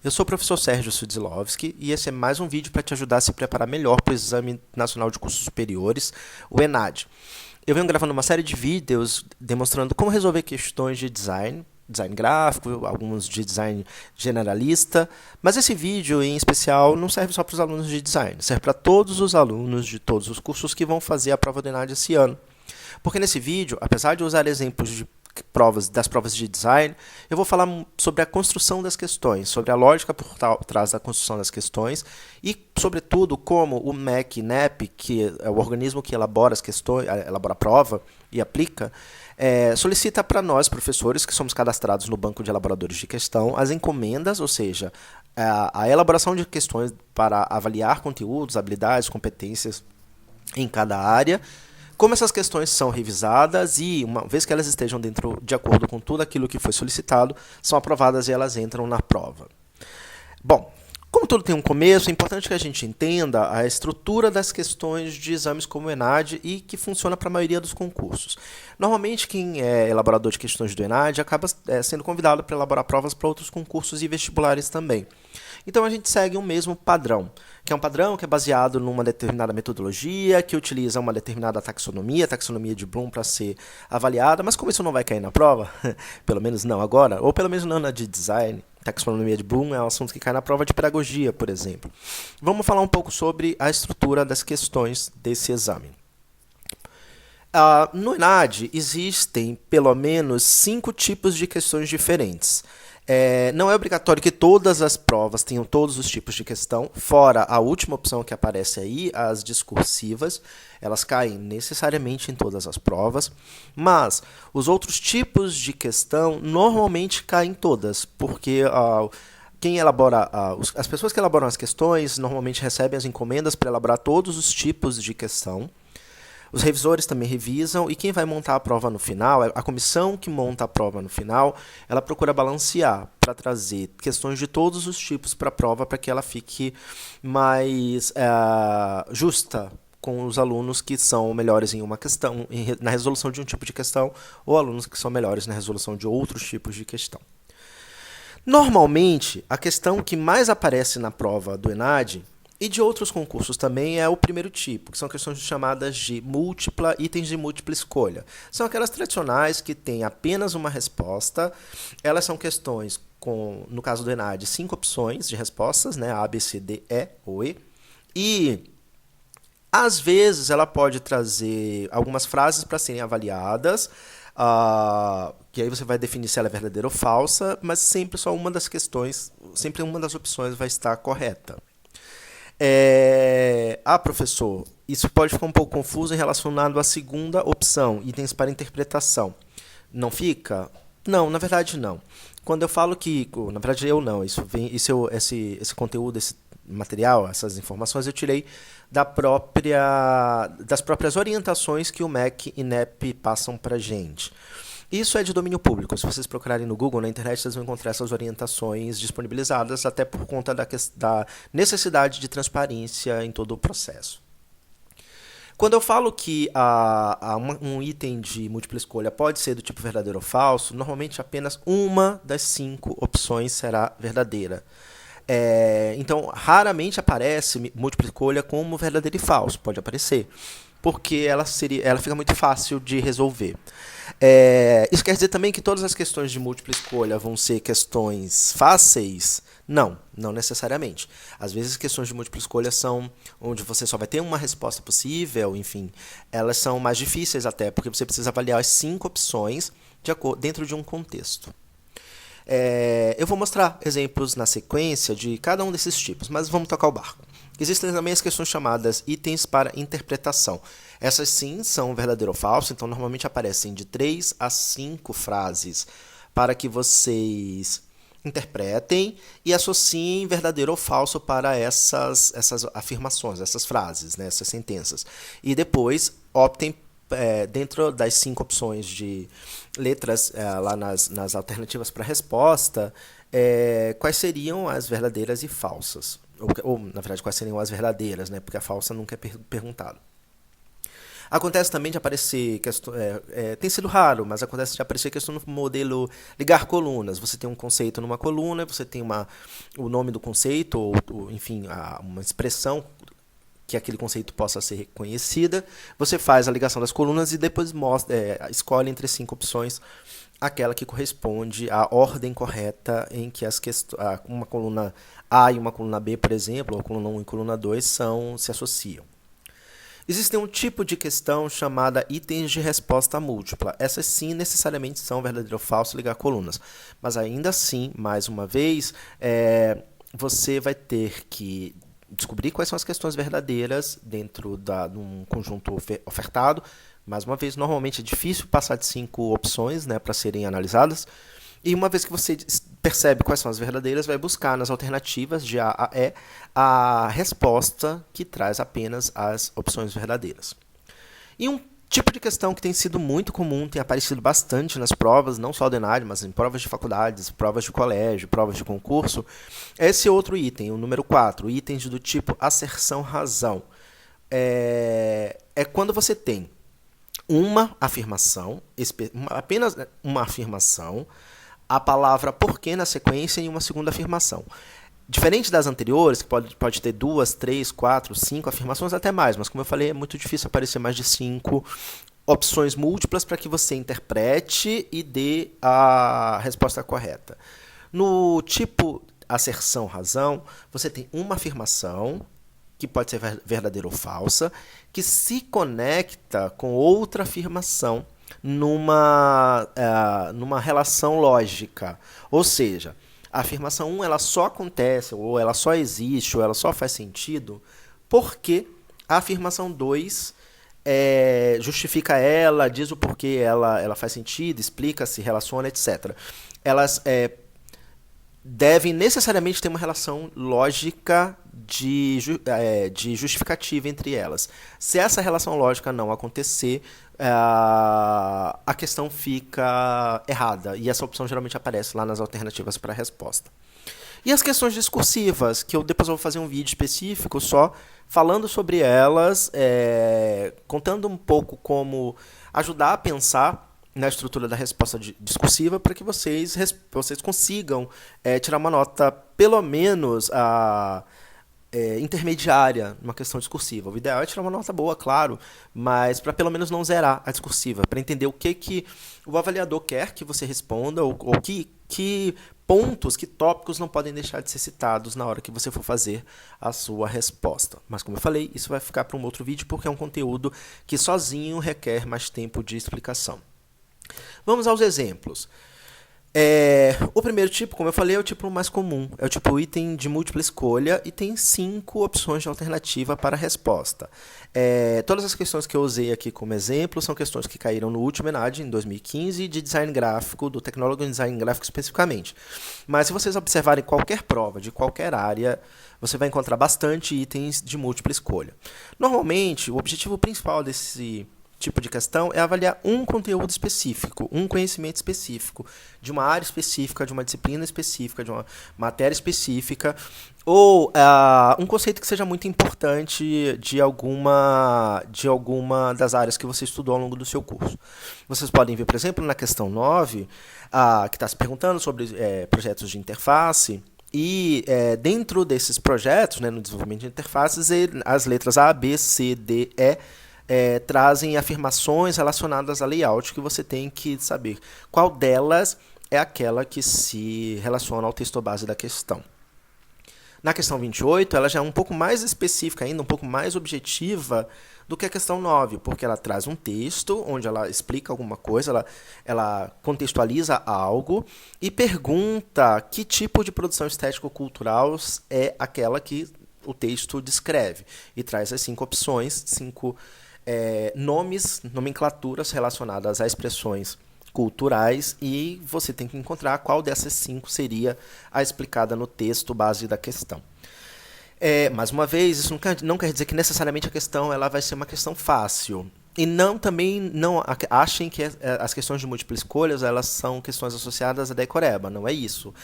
Eu sou o professor Sérgio Sudzilovski e esse é mais um vídeo para te ajudar a se preparar melhor para o Exame Nacional de Cursos Superiores, o ENAD. Eu venho gravando uma série de vídeos demonstrando como resolver questões de design, design gráfico, alguns de design generalista, mas esse vídeo em especial não serve só para os alunos de design, serve para todos os alunos de todos os cursos que vão fazer a prova do ENAD esse ano. Porque nesse vídeo, apesar de usar exemplos de das provas de design, eu vou falar sobre a construção das questões, sobre a lógica por trás da construção das questões e, sobretudo, como o MEC e NEP, que é o organismo que elabora as questões, elabora a prova e aplica, solicita para nós, professores, que somos cadastrados no banco de elaboradores de questão, as encomendas, ou seja, a elaboração de questões para avaliar conteúdos, habilidades, competências em cada área, como essas questões são revisadas e, uma vez que elas estejam de acordo com tudo aquilo que foi solicitado, são aprovadas e elas entram na prova. Bom, como tudo tem um começo, é importante que a gente entenda a estrutura das questões de exames como o ENAD e que funciona para a maioria dos concursos. Normalmente, quem é elaborador de questões do ENAD acaba sendo convidado para elaborar provas para outros concursos e vestibulares também. Então, a gente segue um mesmo padrão, que é um padrão que é baseado numa determinada metodologia, que utiliza uma determinada taxonomia, a taxonomia de Bloom, para ser avaliada, mas como isso não vai cair na prova, pelo menos não agora, ou pelo menos não na de design, taxonomia de Bloom é um assunto que cai na prova de pedagogia, por exemplo. Vamos falar um pouco sobre a estrutura das questões desse exame. No ENAD existem pelo menos 5 tipos de questões diferentes. Não é obrigatório que todas as provas tenham todos os tipos de questão, fora a última opção que aparece aí, as discursivas. Elas caem necessariamente em todas as provas, mas os outros tipos de questão normalmente caem em todas, porque quem elabora, as pessoas que elaboram as questões normalmente recebem as encomendas para elaborar todos os tipos de questão. Os revisores também revisam e quem vai montar a prova no final, a comissão que monta a prova no final, ela procura balancear para trazer questões de todos os tipos para a prova para que ela fique mais justa com os alunos que são melhores em uma questão, na resolução de um tipo de questão, ou alunos que são melhores na resolução de outros tipos de questão. Normalmente, a questão que mais aparece na prova do ENAD e de outros concursos também é o primeiro tipo, que são questões chamadas de itens de múltipla escolha. São aquelas tradicionais que têm apenas uma resposta. Elas são questões com, no caso do ENAD, 5 opções de respostas, né? A, B, C, D, E ou E. E, às vezes, ela pode trazer algumas frases para serem avaliadas, que aí você vai definir se ela é verdadeira ou falsa, mas sempre só uma das questões, sempre uma das opções vai estar correta. Professor, isso pode ficar um pouco confuso em relacionado à segunda opção, itens para interpretação. Não fica? Não, na verdade não. Quando eu falo que, na verdade eu não, esse conteúdo, esse material, essas informações eu tirei das próprias orientações que o MEC e NEP passam para a gente. Isso é de domínio público. Se vocês procurarem no Google, na internet, vocês vão encontrar essas orientações disponibilizadas, até por conta da necessidade de transparência em todo o processo. Quando eu falo que um item de múltipla escolha pode ser do tipo verdadeiro ou falso, normalmente apenas uma das 5 opções será verdadeira. Então, raramente aparece múltipla escolha como verdadeiro e falso. Pode aparecer, porque ela fica muito fácil de resolver. Isso quer dizer também que todas as questões de múltipla escolha vão ser questões fáceis? Não, não necessariamente. Às vezes, questões de múltipla escolha são onde você só vai ter uma resposta possível, enfim, elas são mais difíceis até, porque você precisa avaliar as 5 opções dentro de um contexto. Eu vou mostrar exemplos na sequência de cada um desses tipos, mas vamos tocar o barco. Existem também as questões chamadas itens para interpretação. Essas sim são verdadeiro ou falso, então normalmente aparecem de 3 a 5 frases para que vocês interpretem e associem verdadeiro ou falso para essas afirmações, essas frases, né, essas sentenças. E depois optem dentro das 5 opções de letras lá nas alternativas para resposta, quais seriam as verdadeiras e falsas. Ou, na verdade, quais seriam as verdadeiras, né? Porque a falsa nunca é perguntado. Acontece também de aparecer, tem sido raro, mas acontece de aparecer questão no modelo ligar colunas. Você tem um conceito numa coluna, você tem o nome do conceito, enfim, uma expressão que aquele conceito possa ser reconhecida. Você faz a ligação das colunas e depois escolhe entre 5 opções aquela que corresponde à ordem correta em que uma coluna A e uma coluna B, por exemplo, ou coluna 1 e coluna 2 se associam. Existe um tipo de questão chamada itens de resposta múltipla. Essas sim necessariamente são verdadeiro ou falso ligar colunas. Mas ainda assim, mais uma vez, você vai ter que descobrir quais são as questões verdadeiras dentro de um conjunto ofertado. Mais uma vez, normalmente é difícil passar de 5 opções, né, para serem analisadas. E uma vez que você percebe quais são as verdadeiras, vai buscar nas alternativas de A a E a resposta que traz apenas as opções verdadeiras. E um tipo de questão que tem sido muito comum, tem aparecido bastante nas provas, não só do ENAD, mas em provas de faculdades, provas de colégio, provas de concurso, é esse outro item, o número 4, itens do tipo asserção-razão. É quando você tem uma afirmação, apenas uma afirmação, a palavra porquê na sequência e uma segunda afirmação. Diferente das anteriores, que pode ter 2, 3, 4, 5 afirmações, até mais, mas como eu falei, é muito difícil aparecer mais de 5 opções múltiplas para que você interprete e dê a resposta correta. No tipo asserção-razão, você tem uma afirmação, que pode ser verdadeira ou falsa, que se conecta com outra afirmação numa relação lógica. Ou seja, a afirmação 1 ela só acontece, ou ela só existe, ou ela só faz sentido, porque a afirmação 2 justifica ela, diz o porquê ela faz sentido, explica, se relaciona, etc. Elas devem necessariamente ter uma relação lógica de justificativa entre elas. Se essa relação lógica não acontecer, a questão fica errada, e essa opção geralmente aparece lá nas alternativas para a resposta. E as questões discursivas, que eu depois vou fazer um vídeo específico só falando sobre elas, contando um pouco como ajudar a pensar na estrutura da resposta discursiva para que vocês consigam tirar uma nota, pelo menos, intermediária numa questão discursiva. O ideal é tirar uma nota boa, claro, mas para pelo menos não zerar a discursiva, para entender o que o avaliador quer que você responda, ou que pontos, que tópicos não podem deixar de ser citados na hora que você for fazer a sua resposta. Mas, como eu falei, isso vai ficar para um outro vídeo, porque é um conteúdo que sozinho requer mais tempo de explicação. Vamos aos exemplos. O primeiro tipo, como eu falei, é o tipo mais comum. É o tipo item de múltipla escolha e tem 5 opções de alternativa para a resposta. Todas as questões que eu usei aqui como exemplo são questões que caíram no último ENAD, em 2015, de design gráfico, do tecnólogo em design gráfico especificamente. Mas se vocês observarem qualquer prova de qualquer área, você vai encontrar bastante itens de múltipla escolha. Normalmente, o objetivo principal desse tipo de questão é avaliar um conteúdo específico, um conhecimento específico, de uma área específica, de uma disciplina específica, de uma matéria específica, ou um conceito que seja muito importante de alguma das áreas que você estudou ao longo do seu curso. Vocês podem ver, por exemplo, na questão 9, que está se perguntando sobre projetos de interface. E dentro desses projetos, no desenvolvimento de interfaces, as letras A, B, C, D, E trazem afirmações relacionadas a layout que você tem que saber qual delas é aquela que se relaciona ao texto base da questão. Na questão 28, ela já é um pouco mais específica ainda, um pouco mais objetiva do que a questão 9, porque ela traz um texto onde ela explica alguma coisa, ela contextualiza algo e pergunta que tipo de produção estético-cultural é aquela que o texto descreve. E traz as 5 opções, 5 nomenclaturas relacionadas a expressões culturais, e você tem que encontrar qual dessas 5 seria a explicada no texto base da questão. Mais uma vez, isso não quer dizer que necessariamente a questão ela vai ser uma questão fácil. E também não achem que as questões de múltipla escolhas elas são questões associadas à decoreba, não é isso.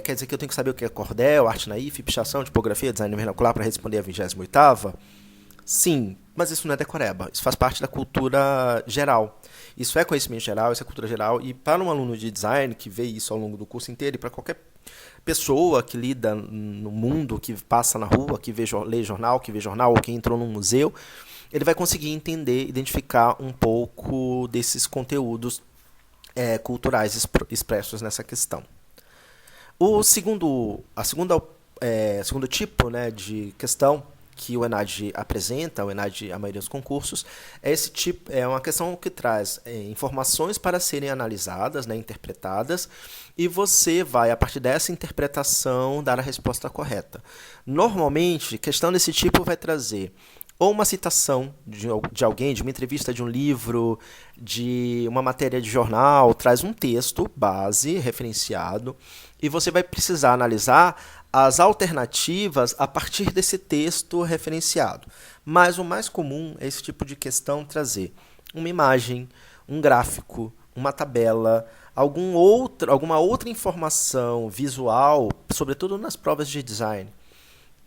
Quer dizer que eu tenho que saber o que é cordel, arte naif, pichação, tipografia, design vernacular para responder a 28ª? Sim, mas isso não é decoreba. Isso faz parte da cultura geral. Isso é conhecimento geral, isso é cultura geral. E para um aluno de design que vê isso ao longo do curso inteiro, e para qualquer pessoa que lida no mundo, que passa na rua, que lê jornal, ou que entrou num museu, ele vai conseguir entender, identificar um pouco desses conteúdos culturais expressos nessa questão. Segundo tipo, né, de questão que o ENAD apresenta, o ENAD, a maioria dos concursos, é uma questão que traz informações para serem analisadas, né, interpretadas, e você vai, a partir dessa interpretação, dar a resposta correta. Normalmente, questão desse tipo vai trazer ou uma citação de alguém, de uma entrevista de um livro, de uma matéria de jornal, traz um texto base, referenciado, e você vai precisar analisar as alternativas a partir desse texto referenciado. Mas o mais comum é esse tipo de questão trazer uma imagem, um gráfico, uma tabela, alguma outra informação visual, sobretudo nas provas de design,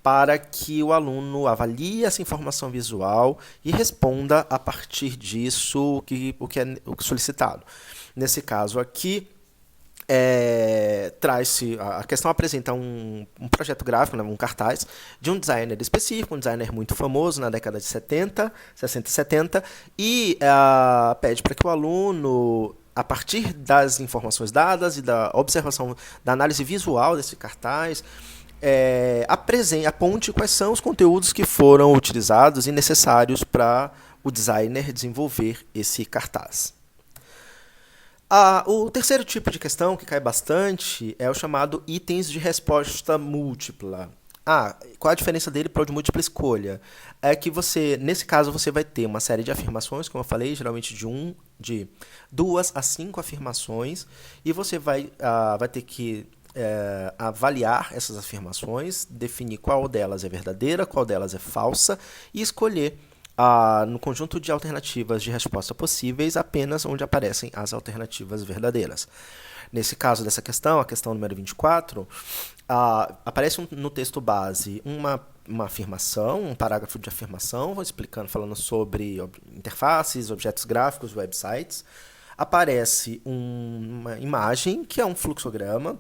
para que o aluno avalie essa informação visual e responda a partir disso o que é solicitado. Nesse caso aqui, a questão apresenta um projeto gráfico, né, um cartaz, de um designer específico, um designer muito famoso na década de 60 e 70, e pede para que o aluno, a partir das informações dadas e da observação, da análise visual desse cartaz, aponte quais são os conteúdos que foram utilizados e necessários para o designer desenvolver esse cartaz. O terceiro tipo de questão que cai bastante é o chamado itens de resposta múltipla. Qual a diferença dele para o de múltipla escolha? É que nesse caso, você vai ter uma série de afirmações, como eu falei, geralmente de 2 a 5 afirmações, e você vai ter que avaliar essas afirmações, definir qual delas é verdadeira, qual delas é falsa, e escolher no conjunto de alternativas de resposta possíveis apenas onde aparecem as alternativas verdadeiras. Nesse caso dessa questão, a questão número 24, aparece no texto base uma afirmação, um parágrafo de afirmação, falando sobre interfaces, objetos gráficos, websites. Aparece uma imagem, que é um fluxograma,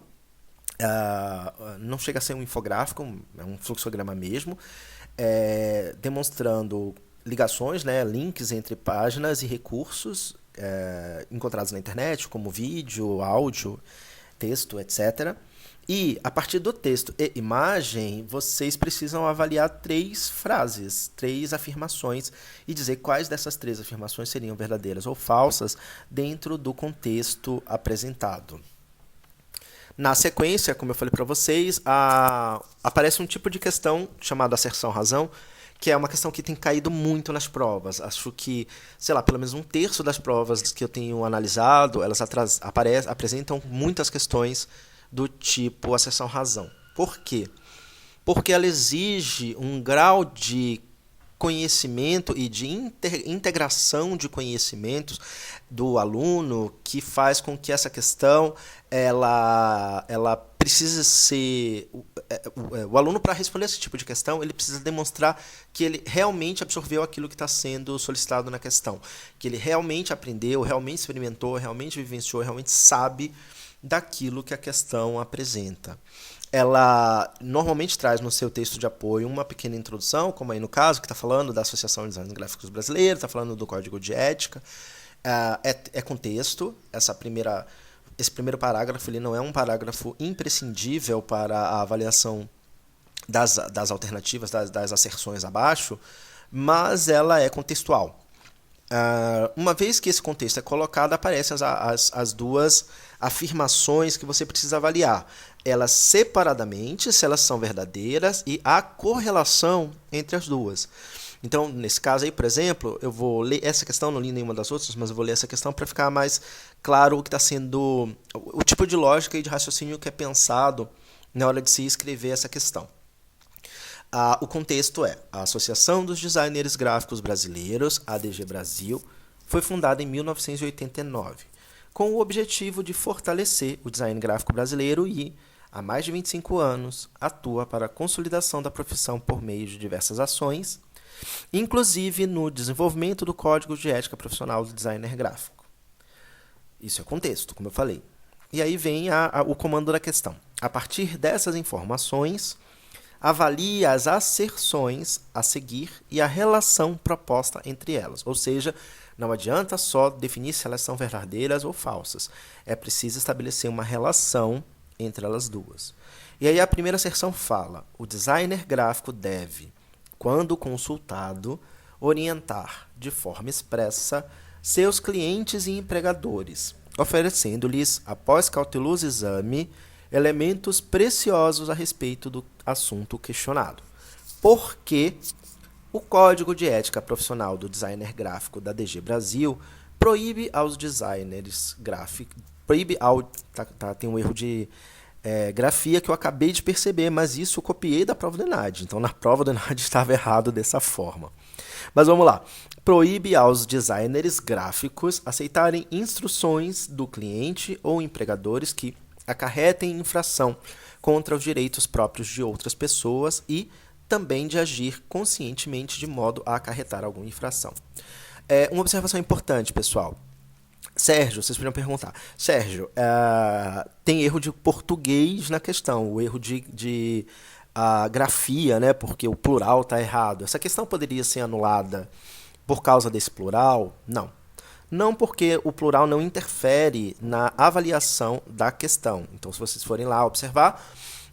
não chega a ser um infográfico, é um fluxograma mesmo, demonstrando ligações, né, links entre páginas e recursos encontrados na internet, como vídeo, áudio, texto, etc. E, a partir do texto e imagem, vocês precisam avaliar 3 frases, 3 afirmações, e dizer quais dessas 3 afirmações seriam verdadeiras ou falsas dentro do contexto apresentado. Na sequência, como eu falei para vocês, aparece um tipo de questão chamada asserção-razão, que é uma questão que tem caído muito nas provas. Acho que, pelo menos 1/3 das provas que eu tenho analisado, elas apresentam muitas questões do tipo asserção-razão. Por quê? Porque ela exige um grau de conhecimento e de integração de conhecimentos do aluno que faz com que essa questão ela precisa ser o aluno, para responder esse tipo de questão, ele precisa demonstrar que ele realmente absorveu aquilo que está sendo solicitado na questão, que ele realmente aprendeu, realmente experimentou, realmente vivenciou, realmente sabe daquilo que a questão apresenta. Ela normalmente traz no seu texto de apoio uma pequena introdução, como aí no caso, que está falando da Associação de Design Gráficos Brasileiros, está falando do Código de Ética. Com texto. Esse primeiro parágrafo ele não é um parágrafo imprescindível para a avaliação das alternativas, das asserções abaixo, mas ela é contextual. Uma vez que esse contexto é colocado, aparecem as 2 afirmações que você precisa avaliar. Elas separadamente, se elas são verdadeiras, e a correlação entre as 2. Então, nesse caso aí, por exemplo, eu vou ler essa questão, não li nenhuma das outras, mas eu vou ler essa questão para ficar mais claro o que está sendo, o tipo de lógica e de raciocínio que é pensado na hora de se escrever essa questão. O contexto é: a Associação dos Designers Gráficos Brasileiros, ADG Brasil, foi fundada em 1989, com o objetivo de fortalecer o design gráfico brasileiro e, há mais de 25 anos, atua para a consolidação da profissão por meio de diversas ações, inclusive no desenvolvimento do Código de Ética Profissional do Designer Gráfico. Isso é contexto, como eu falei. E aí vem o comando da questão. A partir dessas informações, avalie as asserções a seguir e a relação proposta entre elas. Ou seja, não adianta só definir se elas são verdadeiras ou falsas. É preciso estabelecer uma relação entre elas duas. E aí a primeira asserção fala: o designer gráfico deve, quando consultado, orientar de forma expressa seus clientes e empregadores, oferecendo-lhes, após cauteloso exame, elementos preciosos a respeito do assunto questionado. Porque o Código de Ética Profissional do Designer Gráfico da DG Brasil proíbe aos designers gráficos... tem um erro de grafia que eu acabei de perceber, mas isso eu copiei da prova do ENAD. Então, na prova do ENAD estava errado dessa forma. Mas vamos lá. Proíbe aos designers gráficos aceitarem instruções do cliente ou empregadores que acarretem infração contra os direitos próprios de outras pessoas e também de agir conscientemente de modo a acarretar alguma infração. Uma observação importante, pessoal. Sérgio, vocês poderiam perguntar. Sérgio, tem erro de português na questão, o erro de grafia, né, porque o plural está errado. Essa questão poderia ser anulada por causa desse plural? Não. Não, porque o plural não interfere na avaliação da questão. Então, se vocês forem lá observar,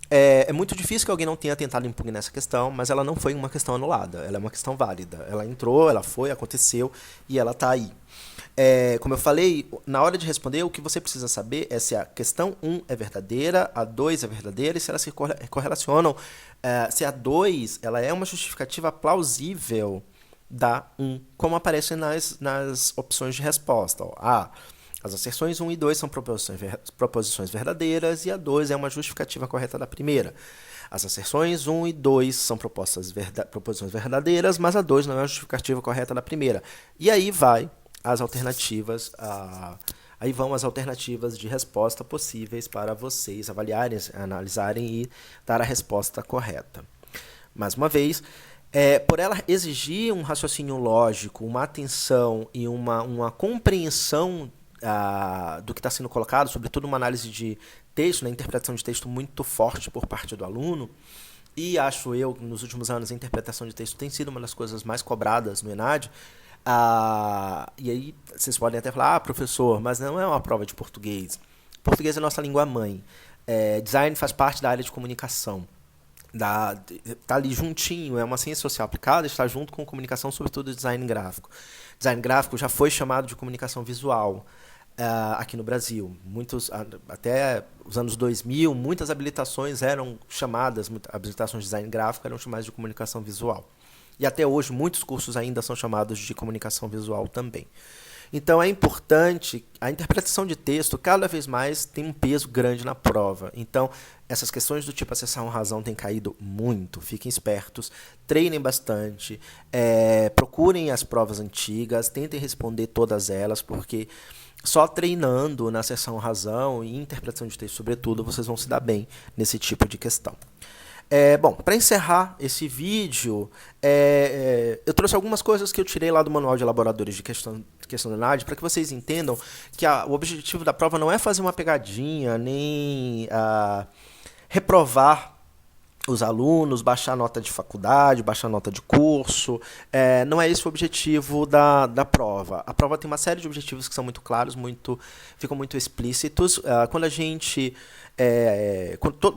é muito difícil que alguém não tenha tentado impugnar essa questão, mas ela não foi uma questão anulada. Ela é uma questão válida. Ela entrou, ela foi, aconteceu e ela está aí. Como eu falei, na hora de responder, o que você precisa saber é se a questão 1 é verdadeira, a 2 é verdadeira e se elas se correlacionam. Se a 2 ela é uma justificativa plausível da 1, como aparece nas opções de resposta. As asserções 1 e 2 são proposições verdadeiras e a 2 é uma justificativa correta da primeira. As asserções 1 e 2 são proposições verdadeiras, mas a 2 não é a justificativa correta da primeira. E aí vão as alternativas de resposta possíveis para vocês avaliarem, analisarem e dar a resposta correta. Mais uma vez, por ela exigir um raciocínio lógico, uma atenção e uma compreensão do que está sendo colocado, sobretudo uma análise de texto, né, interpretação de texto muito forte por parte do aluno, e acho eu que nos últimos anos a interpretação de texto tem sido uma das coisas mais cobradas no ENAD. E aí vocês podem até falar, professor, mas não é uma prova de português. Português é a nossa língua mãe. Design faz parte da área de comunicação. Está ali juntinho, é uma ciência social aplicada, está junto com comunicação, sobretudo design gráfico. Design gráfico já foi chamado de comunicação visual aqui no Brasil. Até os anos 2000, muitas habilitações eram chamadas, habilitações de design gráfico eram chamadas de comunicação visual. E até hoje, muitos cursos ainda são chamados de comunicação visual também. Então, é importante, a interpretação de texto, cada vez mais, tem um peso grande na prova. Então, essas questões do tipo acessar uma razão têm caído muito. Fiquem espertos, treinem bastante, procurem as provas antigas, tentem responder todas elas, porque só treinando na seção razão e interpretação de texto, sobretudo, vocês vão se dar bem nesse tipo de questão. Bom, para encerrar esse vídeo, eu trouxe algumas coisas que eu tirei lá do Manual de Elaboradores de Questão do ENAD, para que vocês entendam que o objetivo da prova não é fazer uma pegadinha, nem reprovar os alunos, baixar nota de faculdade, baixar nota de curso. Não é esse o objetivo da prova. A prova tem uma série de objetivos que são muito claros, ficam muito explícitos. Quando a gente...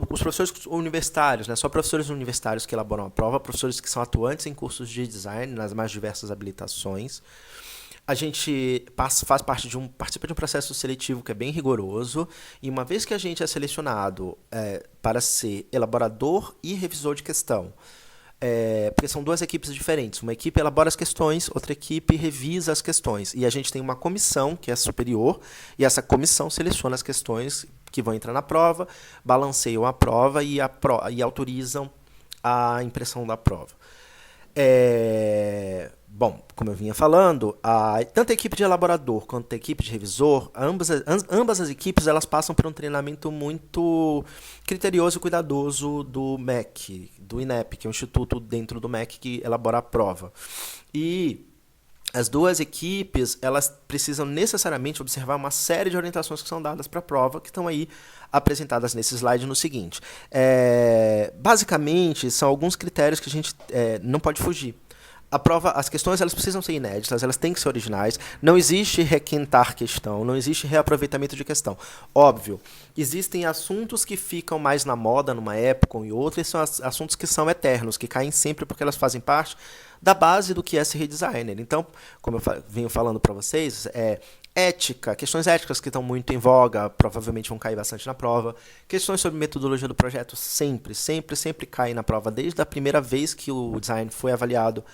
os professores universitários, né, só professores universitários que elaboram a prova, professores que são atuantes em cursos de design, nas mais diversas habilitações. A gente participa de um processo seletivo que é bem rigoroso, e uma vez que a gente é selecionado para ser elaborador e revisor de questão, porque são duas equipes diferentes, uma equipe elabora as questões, outra equipe revisa as questões, e a gente tem uma comissão que é superior, e essa comissão seleciona as questões que vão entrar na prova, balanceiam a prova e autorizam a impressão da prova. Bom, como eu vinha falando, tanto a equipe de elaborador quanto a equipe de revisor, ambas as equipes elas passam por um treinamento muito criterioso e cuidadoso do MEC, do INEP, que é o instituto dentro do MEC que elabora a prova. E as duas equipes elas precisam necessariamente observar uma série de orientações que são dadas para a prova, que estão aí apresentadas nesse slide no seguinte. Basicamente, são alguns critérios que a gente não pode fugir. A prova, as questões elas precisam ser inéditas, elas têm que ser originais. Não existe requentar questão, não existe reaproveitamento de questão. Óbvio, existem assuntos que ficam mais na moda numa época ou em outra, e são assuntos que são eternos, que caem sempre porque elas fazem parte da base do que é ser redesigner. Então, como eu venho falando para vocês, ética, questões éticas que estão muito em voga, provavelmente vão cair bastante na prova. Questões sobre metodologia do projeto sempre caem na prova, desde a primeira vez que o design foi avaliado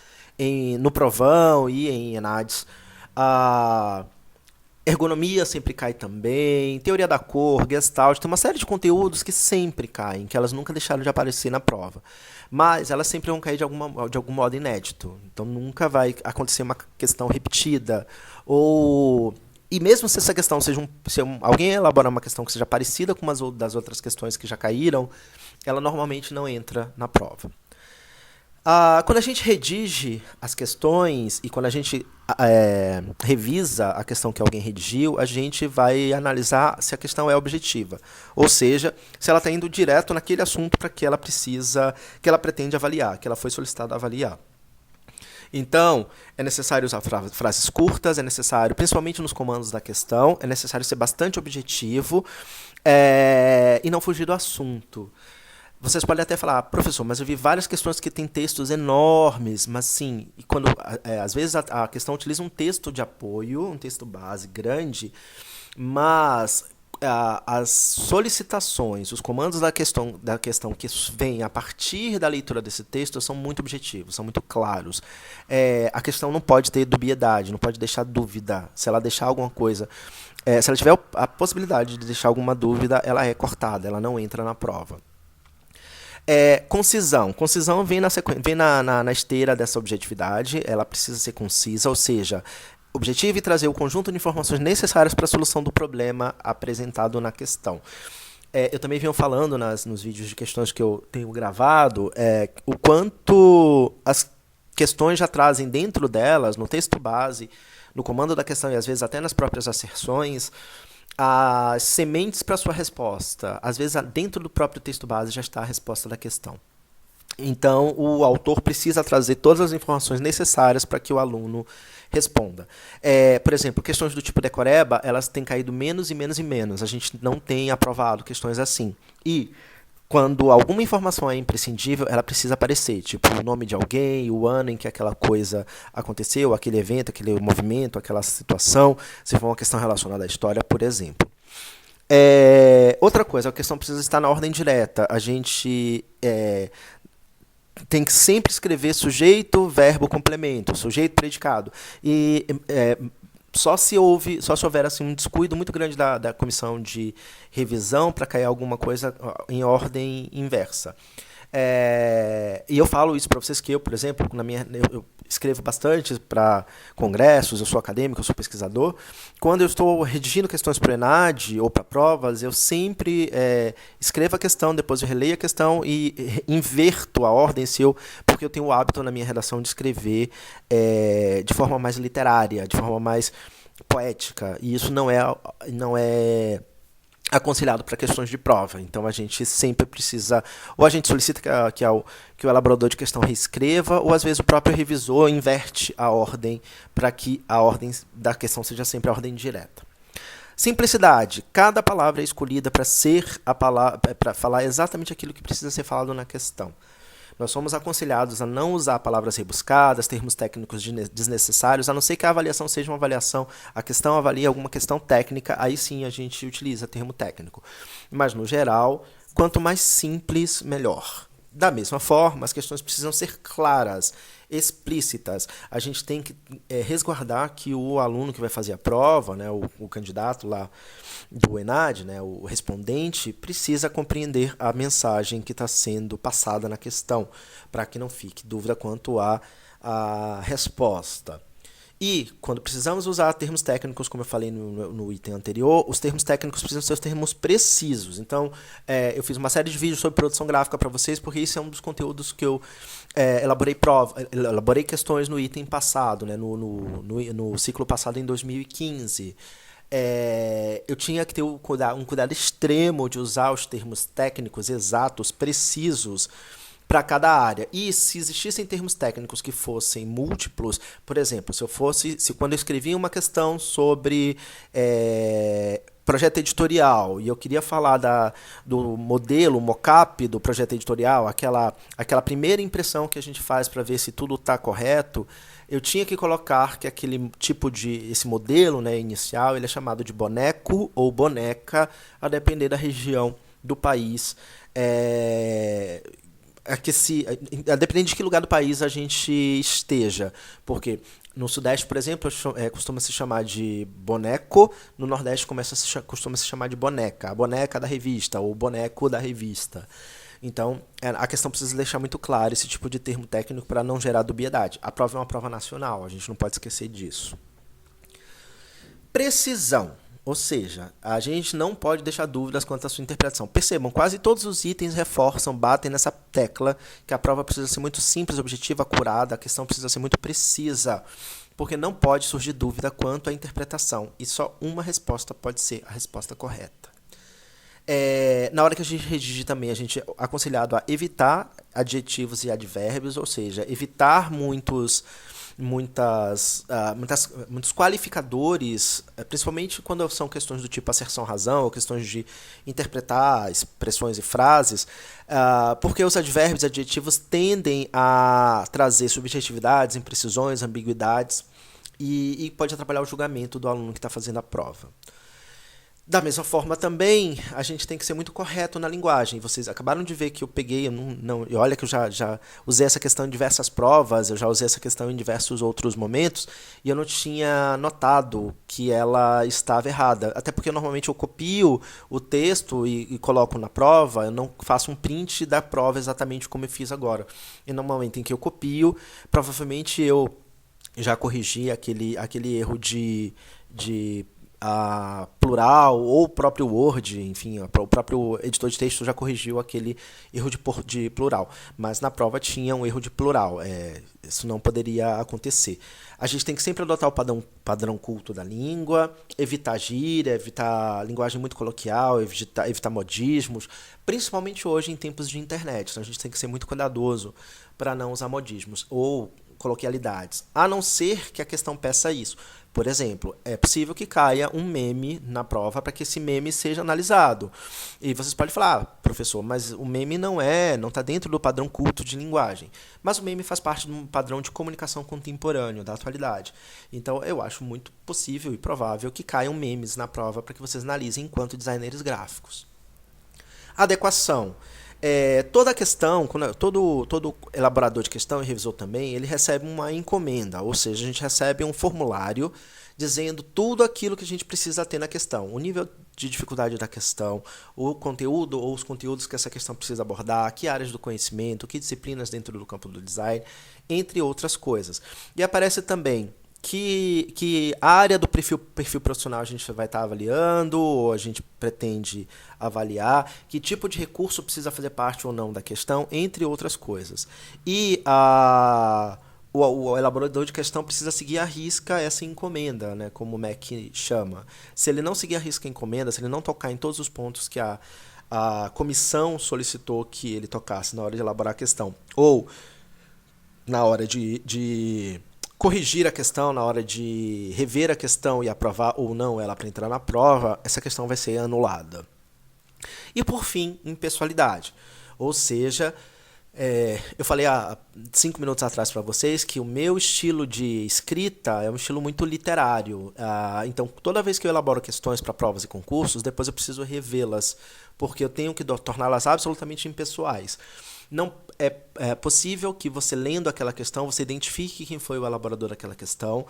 no provão e em ENADES. A ergonomia sempre cai também, teoria da cor, Gestalt, tem uma série de conteúdos que sempre caem, que elas nunca deixaram de aparecer na prova. Mas elas sempre vão cair de algum modo inédito. Então nunca vai acontecer uma questão repetida. E mesmo se essa questão alguém elaborar uma questão que seja parecida com umas das outras questões que já caíram, ela normalmente não entra na prova. Quando a gente redige as questões e quando a gente revisa a questão que alguém redigiu, a gente vai analisar se a questão é objetiva. Ou seja, se ela está indo direto naquele assunto para que ela pretende avaliar, que ela foi solicitada a avaliar. Então, é necessário usar frases curtas, é necessário, principalmente nos comandos da questão, é necessário ser bastante objetivo e não fugir do assunto. Vocês podem até falar, professor, mas eu vi várias questões que têm textos enormes, mas sim, e quando às vezes a questão utiliza um texto de apoio, um texto base grande, mas as solicitações, os comandos da questão que vêm a partir da leitura desse texto são muito objetivos, são muito claros. A questão não pode ter dubiedade, não pode deixar dúvida. Se ela deixar alguma coisa, se ela tiver a possibilidade de deixar alguma dúvida, ela é cortada, ela não entra na prova. Concisão. Concisão vem na esteira dessa objetividade, ela precisa ser concisa, ou seja, objetivo e trazer o conjunto de informações necessárias para a solução do problema apresentado na questão. Eu também venho falando nos vídeos de questões que eu tenho gravado, o quanto as questões já trazem dentro delas, no texto base, no comando da questão e às vezes até nas próprias asserções, as sementes para a sua resposta. Às vezes, dentro do próprio texto base já está a resposta da questão. Então, o autor precisa trazer todas as informações necessárias para que o aluno responda. Por exemplo, questões do tipo decoreba, elas têm caído menos e menos e menos. A gente não tem aprovado questões assim. E quando alguma informação é imprescindível, ela precisa aparecer, tipo o nome de alguém, o ano em que aquela coisa aconteceu, aquele evento, aquele movimento, aquela situação, se for uma questão relacionada à história, por exemplo. Outra coisa, a questão precisa estar na ordem direta. A gente tem que sempre escrever sujeito, verbo, complemento, sujeito, predicado. E só se houver assim, um descuido muito grande da comissão de revisão para cair alguma coisa em ordem inversa. E eu falo isso para vocês que eu, por exemplo, eu escrevo bastante para congressos, eu sou acadêmico, eu sou pesquisador. Quando eu estou redigindo questões para o ENAD ou para provas, eu sempre escrevo a questão, depois eu releio a questão e inverto a ordem, porque eu tenho o hábito na minha redação de escrever de forma mais literária, de forma mais poética, e isso não é aconselhado para questões de prova. Então a gente sempre precisa, ou a gente solicita que o elaborador de questão reescreva, ou às vezes o próprio revisor inverte a ordem para que a ordem da questão seja sempre a ordem direta. Simplicidade. Cada palavra é escolhida para para falar exatamente aquilo que precisa ser falado na questão. Nós somos aconselhados a não usar palavras rebuscadas, termos técnicos desnecessários, a não ser que a avaliação seja uma avaliação, a questão avalia alguma questão técnica, aí sim a gente utiliza termo técnico. Mas, no geral, quanto mais simples, melhor. Da mesma forma, as questões precisam ser claras, explícitas. A gente tem que resguardar que o aluno que vai fazer a prova, né, o candidato lá do ENAD, né, o respondente, precisa compreender a mensagem que está sendo passada na questão, para que não fique dúvida quanto à resposta. E, quando precisamos usar termos técnicos, como eu falei no item anterior, os termos técnicos precisam ser os termos precisos. Então, eu fiz uma série de vídeos sobre produção gráfica para vocês, porque isso é um dos conteúdos que eu elaborei questões no item passado, né, no ciclo passado em 2015. Eu tinha que ter um cuidado extremo de usar os termos técnicos exatos, precisos, para cada área. E se existissem termos técnicos que fossem múltiplos, por exemplo, se quando eu escrevia uma questão sobre projeto editorial e eu queria falar do modelo, mockup do projeto editorial, aquela primeira impressão que a gente faz para ver se tudo está correto, eu tinha que colocar que esse modelo, né, inicial, ele é chamado de boneco ou boneca, a depender da região do país. Dependendo de que lugar do país a gente esteja, porque no Sudeste, por exemplo, costuma se chamar de boneco, no Nordeste costuma se chamar de boneca, a boneca da revista, ou boneco da revista. Então, a questão precisa deixar muito claro esse tipo de termo técnico para não gerar dubiedade. A prova é uma prova nacional, a gente não pode esquecer disso. Precisão. Ou seja, a gente não pode deixar dúvidas quanto à sua interpretação. Percebam, quase todos os itens reforçam, batem nessa tecla que a prova precisa ser muito simples, objetiva, acurada, a questão precisa ser muito precisa, porque não pode surgir dúvida quanto à interpretação, e só uma resposta pode ser a resposta correta. Na hora que a gente redige também, a gente é aconselhado a evitar adjetivos e advérbios, ou seja, evitar muitos qualificadores, principalmente quando são questões do tipo asserção-razão, ou questões de interpretar expressões e frases, porque os advérbios e adjetivos tendem a trazer subjetividades, imprecisões, ambiguidades, e pode atrapalhar o julgamento do aluno que está fazendo a prova. Da mesma forma também, a gente tem que ser muito correto na linguagem. Vocês acabaram de ver que eu peguei, e olha que eu já usei essa questão em diversas provas, eu já usei essa questão em diversos outros momentos, e eu não tinha notado que ela estava errada. Até porque normalmente eu copio o texto e coloco na prova, eu não faço um print da prova exatamente como eu fiz agora. E no momento em que eu copio, provavelmente eu já corrigi aquele erro de plural, ou o próprio Word, enfim, o próprio editor de texto já corrigiu aquele erro de plural, mas na prova tinha um erro de plural, isso não poderia acontecer. A gente tem que sempre adotar o padrão culto da língua, evitar gíria, evitar linguagem muito coloquial, evitar modismos, principalmente hoje em tempos de internet, então a gente tem que ser muito cuidadoso para não usar modismos ou coloquialidades, a não ser que a questão peça isso. Por exemplo, é possível que caia um meme na prova para que esse meme seja analisado. E vocês podem falar, professor, mas o meme não está dentro do padrão culto de linguagem. Mas o meme faz parte de um padrão de comunicação contemporâneo, da atualidade. Então, eu acho muito possível e provável que caiam memes na prova para que vocês analisem enquanto designers gráficos. Adequação. Toda questão, todo elaborador de questão e revisor também, ele recebe uma encomenda, ou seja, a gente recebe um formulário dizendo tudo aquilo que a gente precisa ter na questão, o nível de dificuldade da questão, o conteúdo ou os conteúdos que essa questão precisa abordar, que áreas do conhecimento, que disciplinas dentro do campo do design, entre outras coisas. E aparece também que área do perfil profissional a gente vai estar avaliando, ou a gente pretende avaliar, que tipo de recurso precisa fazer parte ou não da questão, entre outras coisas. E o elaborador de questão precisa seguir à risca essa encomenda, né, como o MEC chama. Se ele não seguir à risca a encomenda, se ele não tocar em todos os pontos que a comissão solicitou que ele tocasse na hora de elaborar a questão, ou na hora de corrigir a questão, na hora de rever a questão e aprovar ou não ela para entrar na prova, essa questão vai ser anulada. E por fim, impessoalidade. Ou seja, eu falei há 5 minutos atrás para vocês que o meu estilo de escrita é um estilo muito literário. Então, toda vez que eu elaboro questões para provas e concursos, depois eu preciso revê-las, porque eu tenho que torná-las absolutamente impessoais. Não é possível que você lendo aquela questão, você identifique quem foi o elaborador daquela questão,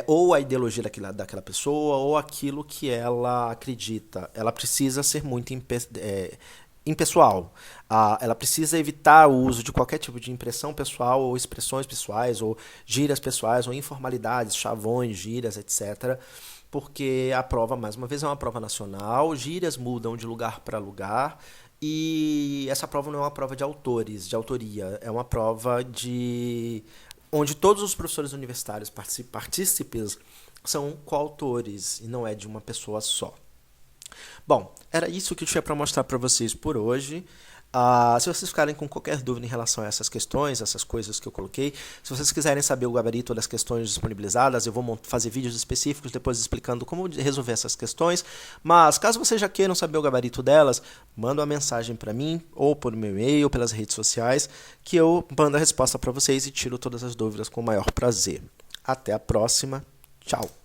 ou a ideologia daquela pessoa, ou aquilo que ela acredita. Ela precisa ser muito impessoal. Ela precisa evitar o uso de qualquer tipo de impressão pessoal, ou expressões pessoais, ou gírias pessoais, ou informalidades, chavões, gírias, etc. Porque a prova, mais uma vez, é uma prova nacional, gírias mudam de lugar para lugar, e essa prova não é uma prova de autores, de autoria, é uma prova de onde todos os professores universitários partícipes são coautores e não é de uma pessoa só. Bom, era isso que eu tinha para mostrar para vocês por hoje. Se vocês ficarem com qualquer dúvida em relação a essas questões, essas coisas que eu coloquei, se vocês quiserem saber o gabarito das questões disponibilizadas, eu vou fazer vídeos específicos depois explicando como resolver essas questões. Mas caso vocês já queiram saber o gabarito delas, manda uma mensagem para mim, ou por meu e-mail, ou pelas redes sociais, que eu mando a resposta para vocês e tiro todas as dúvidas com o maior prazer. Até a próxima. Tchau.